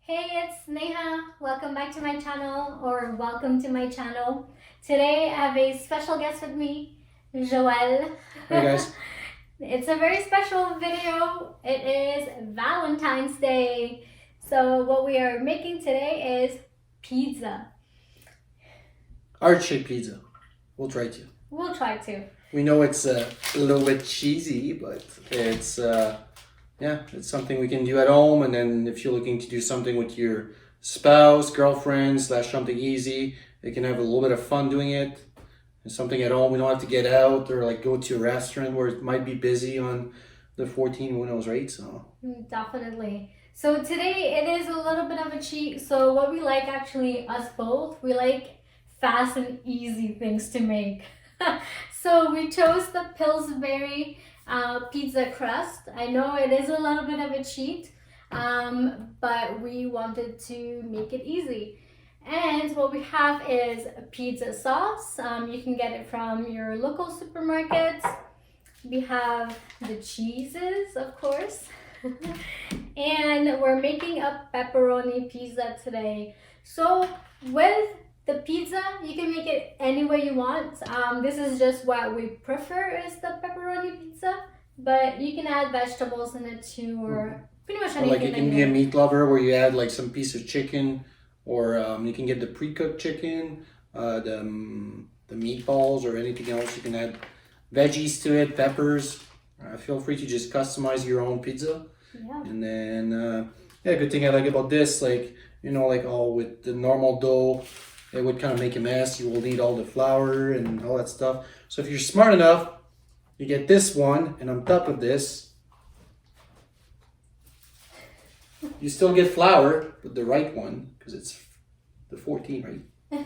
Hey, it's Neha. Welcome back to my channel, or welcome to my channel. Today I have a special guest with me, Joel. Hey guys. It's a very special video. It is Valentine's Day. So what we are making today is pizza. Heart-shaped pizza. We'll try to. We'll try to. We know it's a little bit cheesy, but it's it's something we can do at home. And then if you're looking to do something with your spouse, girlfriend, / something easy, they can have a little bit of fun doing it. It's something at home. We don't have to get out or like go to a restaurant where it might be busy on the 14th, who knows, right? So Definitely. So today it is a little bit of a cheat. So what we like, actually, us both, we like fast and easy things to make. So we chose the Pillsbury pizza crust. I know it is a little bit of a cheat, but we wanted to make it easy. And what we have is a pizza sauce. You can get it from your local supermarkets. We have the cheeses, of course. And we're making a pepperoni pizza today. So with the pizza, you can make it any way you want. This is just what we prefer, is the pepperoni pizza. But you can add vegetables in it too, or pretty much anything. or like you can be a meat lover where you add like some piece of chicken, or you can get the pre-cooked chicken, the meatballs, or anything else. You can add veggies to it, peppers. Feel free to just customize your own pizza. Yeah. And then good thing I like about this, like, you know, like all with the normal dough, it would kind of make a mess. You will need all the flour and all that stuff. So if you're smart enough, you get this one, and on top of this, you still get flour, but the right one, because it's the 14, right?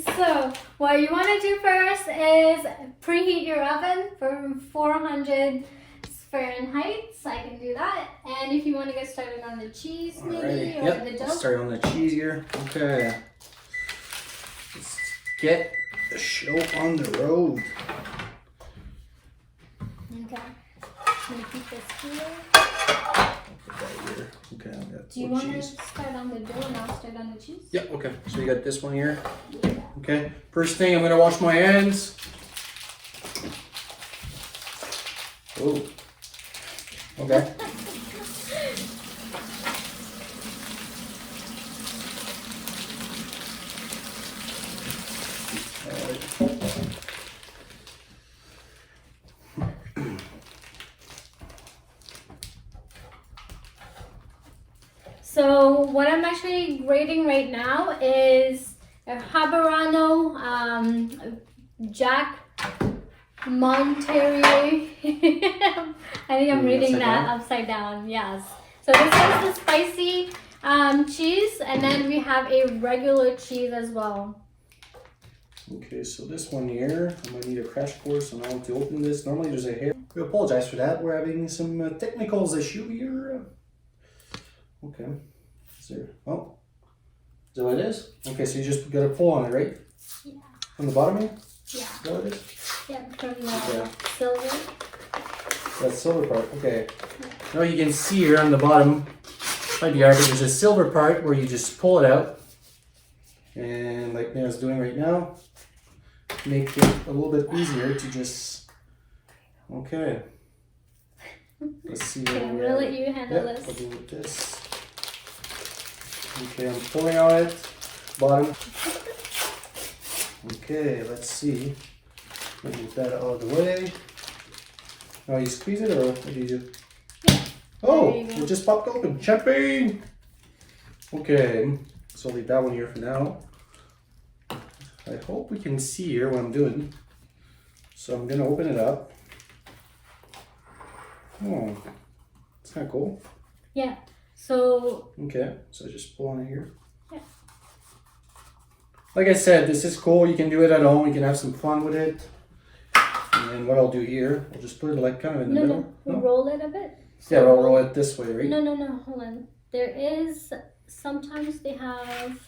So what you want to do first is preheat your oven for 400 Fahrenheit. So I can do that. And if you want to get started on the cheese, maybe, or the dough. Let's start on the cheese here. Okay. Let's get the show on the road. Okay. I'm gonna keep this here. I'll put that here. Okay, I got Do you want to start on the dough and I'll start on the cheese? Yeah, okay. So you got this one here. Yeah. Okay. First thing, I'm gonna wash my hands. Oh. Okay. So what I'm actually grading right now is a habanero Jack Monterey. I think I'm reading that upside down. Yes. So this is the spicy cheese, and then we have a regular cheese as well. Okay, so this one here, I might need a crash course on how to open this. Normally there's a hair. We apologize for that. We're having some technical issue here. Okay. Is there? Oh. Is that what it is? Okay, so you just gotta pull on it, right? Yeah. From the bottom here? Yeah. Is that what it is? Yeah, from the silver. That silver part, okay. Now you can see here on the bottom, might be hard, but there's a silver part where you just pull it out. And like Naya's doing right now, make it a little bit easier to just, okay. Let's see. Okay, I'm gonna let you handle I'll this. do with this. Okay, I'm pulling on it, bottom. Okay, let's see. Move that out of the way. Now you squeeze it, or what do you do? Yeah. Oh, it just popped open. Champagne! Okay, so I'll leave that one here for now. I hope we can see here what I'm doing. So I'm gonna open it up. Oh, it's kind of cool. Yeah. So. Okay, so just pull on it here. Yeah. Like I said, this is cool. You can do it at home. You can have some fun with it. And then what I'll do here, I'll just put it like kind of in the middle. No, roll it a bit. Yeah, I'll roll it this way, right? No, hold on. There is, sometimes they have,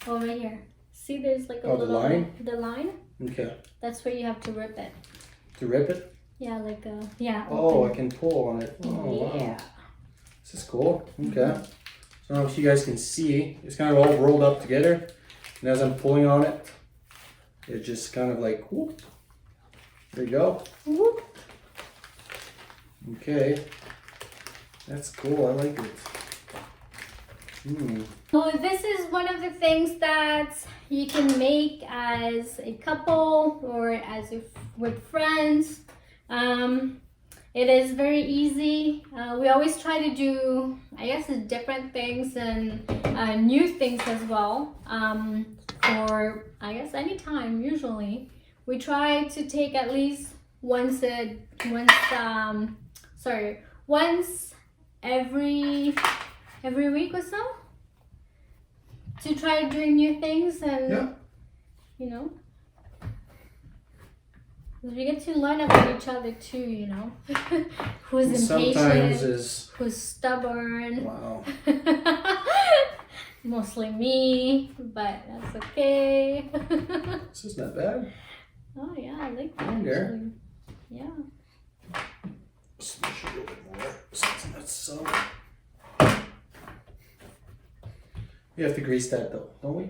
right here. See, there's like a little... the line? The line? Okay. That's where you have to rip it. To rip it? Yeah, like yeah. Oh, open. I can pull on it. Oh, Yeah. wow. This is cool. Okay. I don't know if you guys can see, it's kind of all rolled up together. And as I'm pulling on it, it just kind of like, whoop. There you go. Whoop. Okay. That's cool, I like it. So this is one of the things that you can make as a couple or as if with friends. It is very easy. We always try to do, I guess, different things and new things as well. For, I guess, any time usually. We try to take at least once every week or so to try doing new things and you know, we get to learn about each other too, you know. Who's impatient, who's stubborn. Wow. Mostly me, but that's okay. This is not bad. Oh yeah, I like that actually. Yeah. Smush it a little bit more so it's not so. We have to grease that though, don't we?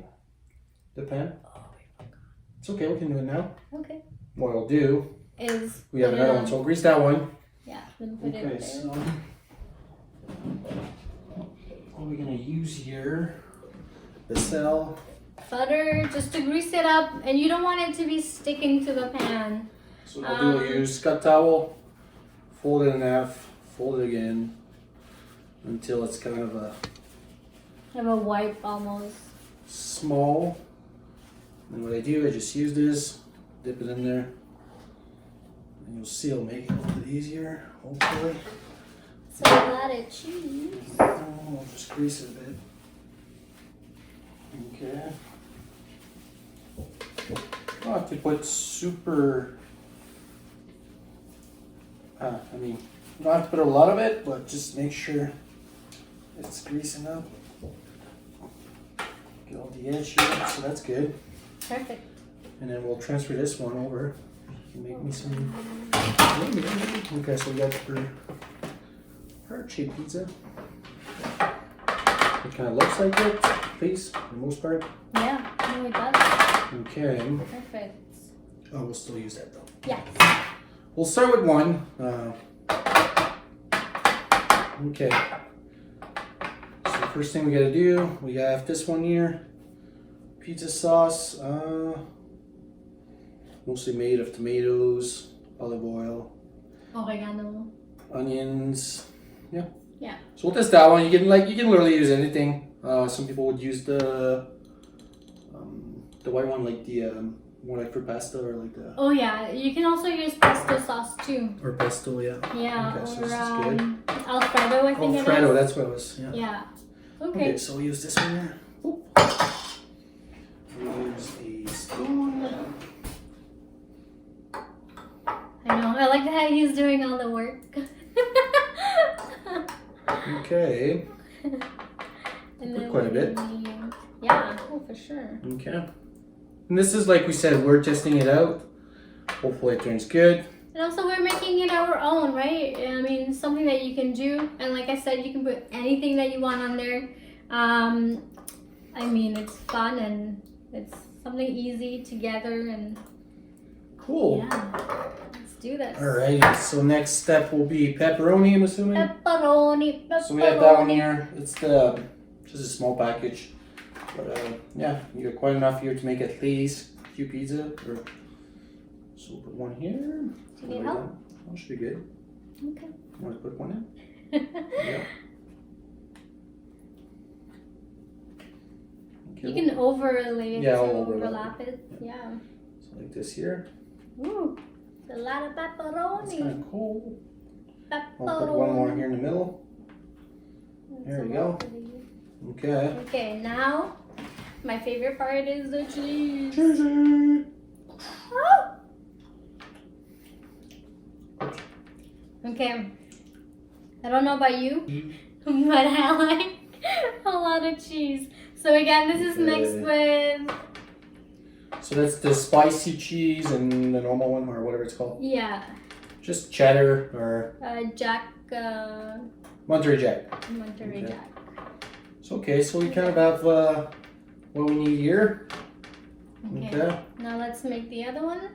The pan? Oh, we forgot. It's okay, we can do it now. Okay. What I'll do Is we have another one, so I'll grease that one. Yeah, then put it Okay, there. so what are we gonna use here? The cell. Butter, just to grease it up, and you don't want it to be sticking to the pan. So what I'll do, I'll use cut towel, fold it in half, fold it again until it's kind of a Have a wipe almost. small. And what I do, I just use this, dip it in there, and you'll see it'll make it a little bit easier, hopefully. So a lot of cheese. I'll just grease it a bit. Okay. I'll have to put super, you don't have to put a lot of it, but just make sure it's greasing up. Get all the edge here, so that's good. Perfect. And then we'll transfer this one over. You make me some. Okay, so we got for heart-shaped pizza. It kind of looks like it, please, for the most part. Yeah, no, it does. Okay. Perfect. Oh, we'll still use that though. Yes. We'll start with one. Okay. So the first thing we gotta do, we have this one here. Pizza sauce. Mostly made of tomatoes, olive oil, Oregano. onions. Yeah. Yeah. So we'll test that one. You can literally use anything. Some people would use the white one, like the more like for pasta or like the. Oh yeah, you can also use pesto sauce too. Or pesto, yeah. Yeah, Okay, so or this is good. Alfredo, I think Alfredo, it is. that's what it was. Yeah. Yeah. Okay. Okay, so we'll use this one here. Oop. We'll use the spoon. I know. I like how he's doing all the work. Okay. And Put quite a bit. Yeah. Oh, for sure. Okay. And this is, like we said, we're testing it out. Hopefully it turns good. And also we're making it our own, right? I mean, something that you can do. And like I said, you can put anything that you want on there. I mean, it's fun and it's something easy together and Cool. yeah. Let's do this. Alrighty, so next step will be pepperoni, I'm assuming. Pepperoni. So we have that one here. It's just a small package. But yeah, you got quite enough here to make at least a few pizza. So we'll put one here. Do you need help? That should be good. Okay. Want to put one in? Yeah. Okay, You can overlay it Yeah, to I'll overlap overlap it. Yeah. So like this here. Ooh, it's a lot of That's pepperoni. kind of cool. Pepperoni. I'll put one more here in the middle. That's There a we lot go. for you. Okay. Okay, now my favorite part is the cheese. Cheesy. Oh! Okay. I don't know about you, but I like a lot of cheese. So again, this is mixed with, So that's the spicy cheese and the normal one, or whatever it's called. yeah, Just cheddar or Jack, Monterey Jack. Monterey Okay. Jack. So Okay, so we kind of have what we need here. Okay. Now let's make the other one.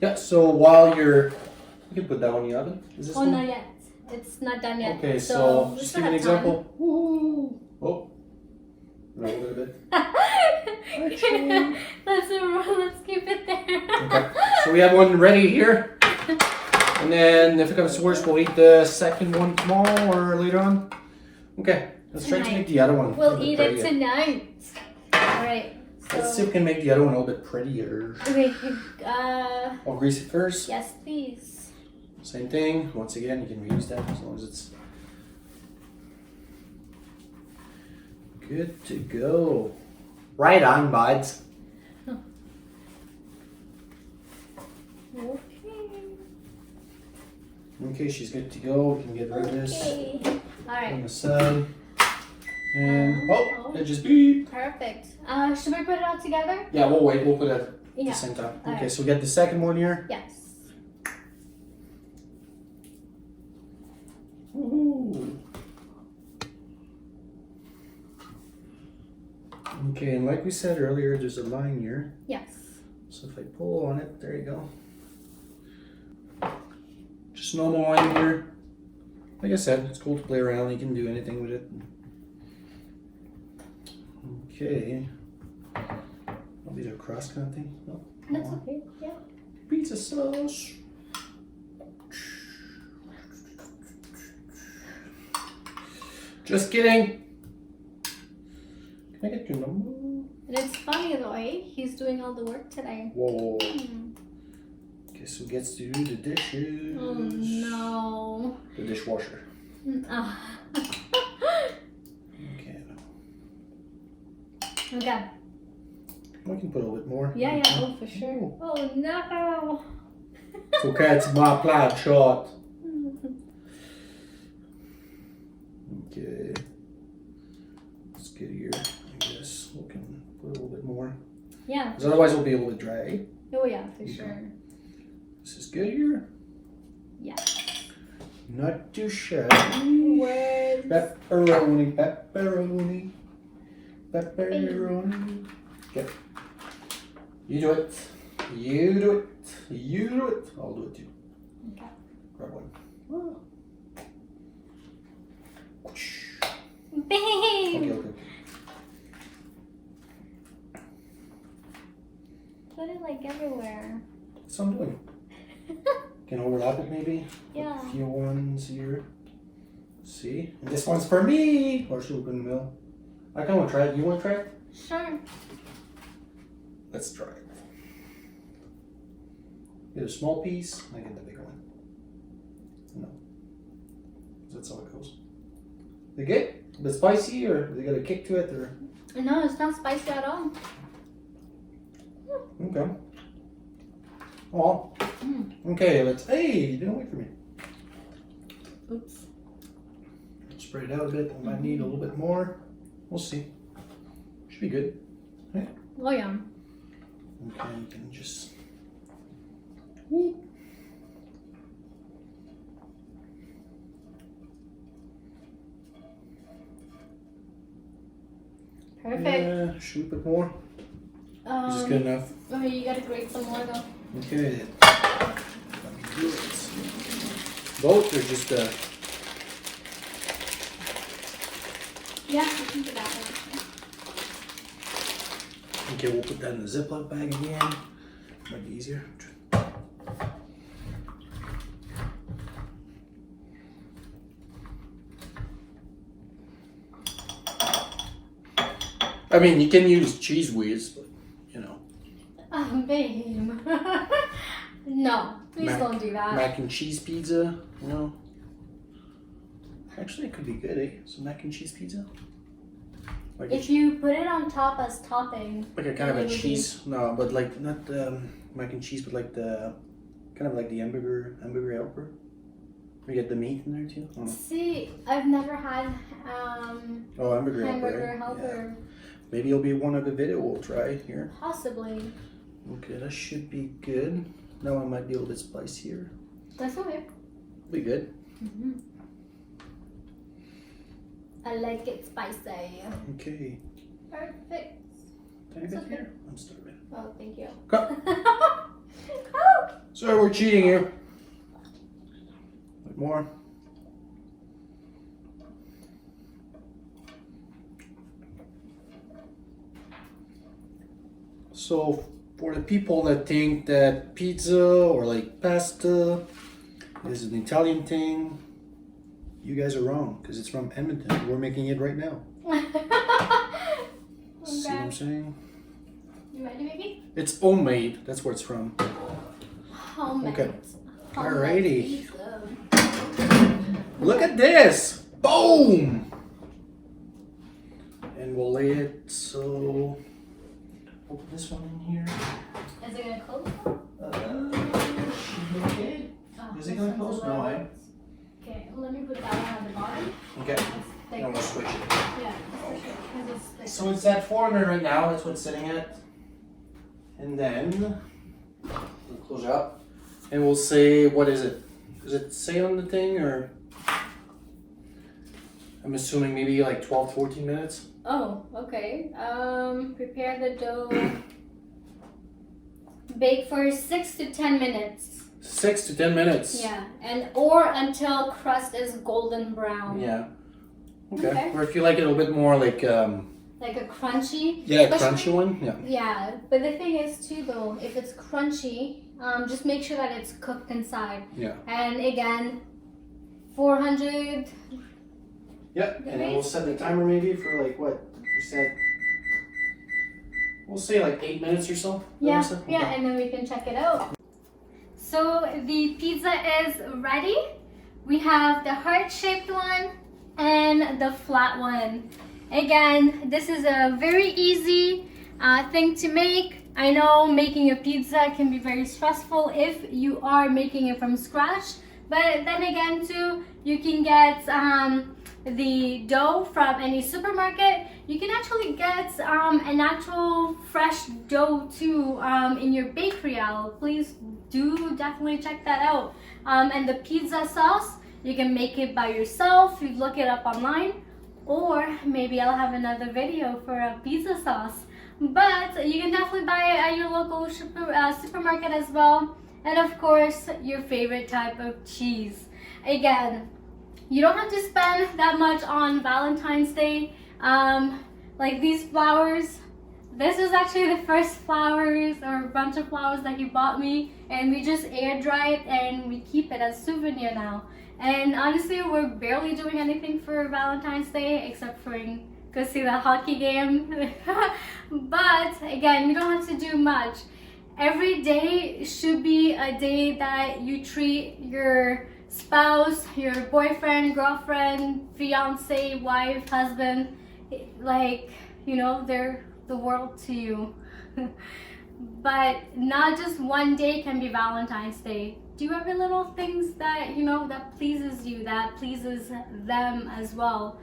Yeah, so while you're, you can put that one in the oven. Is this Oh, one? not yet. It's not done yet. Okay, so so we just still give an have time. example. Woo. Oh, no, a little bit. let's keep it there. Okay, so we have one ready here. And then if it comes to worse, we'll eat the second one tomorrow or later on. Okay, let's try to make the other one. We'll eat it tonight. Alright. So Let's see if we can make the other one a little bit prettier. Okay, I'll grease it first. yes, please. Same thing. Once again, you can reuse that as long as it's good to go. Right on, buds. Okay, she's good to go. We can get rid of this on Alright. the side. And it just beep. Perfect. Should we put it all together? Yeah, we'll wait. We'll put it at Yeah. the same time. All Okay, right. so we got the second one here. Yes. Woohoo. Okay, and like we said earlier, there's a line here. Yes. So if I pull on it, there you go. Just normal line here. Like I said, it's cool to play around. You can do anything with it. Okay. Oh, these are cross kind of thing. No, That's okay. Yeah. pizza sauce. Just kidding. Can I get your number? And it's funny though, eh? He's doing all the work today. Whoa. Okay, so gets to do the dishes. Oh no. The dishwasher. Ah. Okay. Okay. We can put a little bit more. Yeah, yeah, oh for sure. Oh no. It's okay, it's my plaid shot. Okay. Let's get here, I guess. We can put a little bit more. Yeah. Because otherwise it'll be a little bit dry. Oh yeah, for Okay. sure. This is good here. Yeah. Not too shabby. Where's Pepperoni, pepperoni, pepperoni. Okay. You do it. You do it. You do it. I'll do it too. Okay. Grab one. Oh. Babe! Okay. Put it like everywhere. That's what I'm doing. Can overlap it maybe? Yeah. A few ones here. See? And this one's for me! Or should we put in the middle? I kind of want to try it. You want to try it? Sure. Let's try it. Get a small piece. I get the bigger one. No. That's how it goes. They good? A bit spicy or they got a kick to it or? No, it's not spicy at all. Okay. Oh. Okay, let's. Hey, don't wait for me. Oops. Spread it out a bit. I might need a little bit more. We'll see. Should be good. Right? Oh yeah. Okay, you can just. Perfect. Yeah, should we put more? Is this good enough? Okay, you gotta grate some more though. Okay. Let me do it. Both or just Yeah, you can do that one. Okay, we'll put that in the Ziploc bag again. Might be easier. I mean, you can use cheese whiz, but you know. Babe. No, please don't do that. Mac and cheese pizza, you know. Actually, it could be good, eh? Some mac and cheese pizza. Like If you put it on top as topping. like a kind of a it would cheese, no, but like not mac and cheese, but like the kind of like the hamburger helper. We get the meat in there too. Oh, no. See, I've never had Oh, hamburger hamburger helper. Eh? helper. Yeah. Maybe it'll be one of the video we'll try here. Possibly. Okay, that should be good. That one might be a little bit spicier. That's okay. Be good. I like it spicy. Okay. Perfect. Can I get here? I'm starving. Oh, thank you. Go. Oh. Sorry, we're cheating here. Bit more. So, for the people that think that pizza or like pasta is an Italian thing, you guys are wrong because it's from Edmonton. We're making it right now. See what I'm saying? You ready, baby? It's homemade. That's where it's from. Homemade. Okay. Homemade Alrighty. pizza. Look at this! Boom! And we'll lay it so. Open this one in here. Is it gonna close? Okay. Oh, Is it this gonna one's close? a No, little- I. Okay, let me put that one at the bottom. Okay. It's thick. And we'll switch it. Yeah, for sure, 'cause it's thick. So it's at 400 right now. That's what it's sitting at. And then we'll close it up. And we'll say, what is it? Does it say on the thing or? I'm assuming maybe like 12, 14 minutes. Oh, okay. Prepare the dough. Bake for 6 to 10 minutes. 6 to 10 minutes. Yeah, and or until crust is golden brown. Yeah. Okay. Okay. Or if you like it a little bit more like Like a crunchy. yeah, Especially- crunchy one. Yeah. Yeah, but the thing is too though, if it's crunchy, just make sure that it's cooked inside. Yeah. And again, 400. Yep. And then we'll set the timer maybe for like what we said. We'll say like 8 minutes or so. Is that what Yeah, we said? yeah, Okay. and then we can check it out. So the pizza is ready. We have the heart-shaped one and the flat one. Again, this is a very easy thing to make. I know making a pizza can be very stressful if you are making it from scratch, but then again too, you can get the dough from any supermarket. You can actually get an actual fresh dough too in your bakery aisle. Please do definitely check that out. And the pizza sauce, you can make it by yourself. You look it up online, or maybe I'll have another video for a pizza sauce. But you can definitely buy it at your local supermarket as well. And of course, your favorite type of cheese. Again, you don't have to spend that much on Valentine's Day. Like these flowers, this is actually the first flowers or bunch of flowers that he bought me, and we just air dry it and we keep it as souvenir now. And honestly, we're barely doing anything for Valentine's Day except for go see the hockey game. But again, you don't have to do much. Every day should be a day that you treat your spouse, your boyfriend, girlfriend, fiance, wife, husband, like, you know, they're the world to you. But not just one day can be Valentine's Day. Do every little things that, you know, that pleases you, that pleases them as well.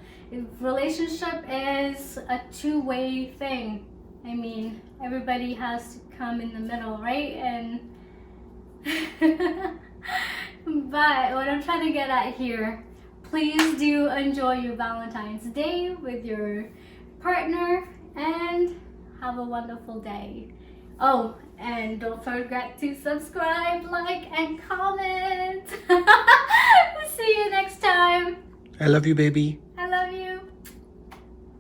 Relationship is a two-way thing. I mean, everybody has to come in the middle, right? And but what I'm trying to get at here, please do enjoy your Valentine's Day with your partner and have a wonderful day. Oh, and don't forget to subscribe, like, and comment. See you next time. I love you, baby.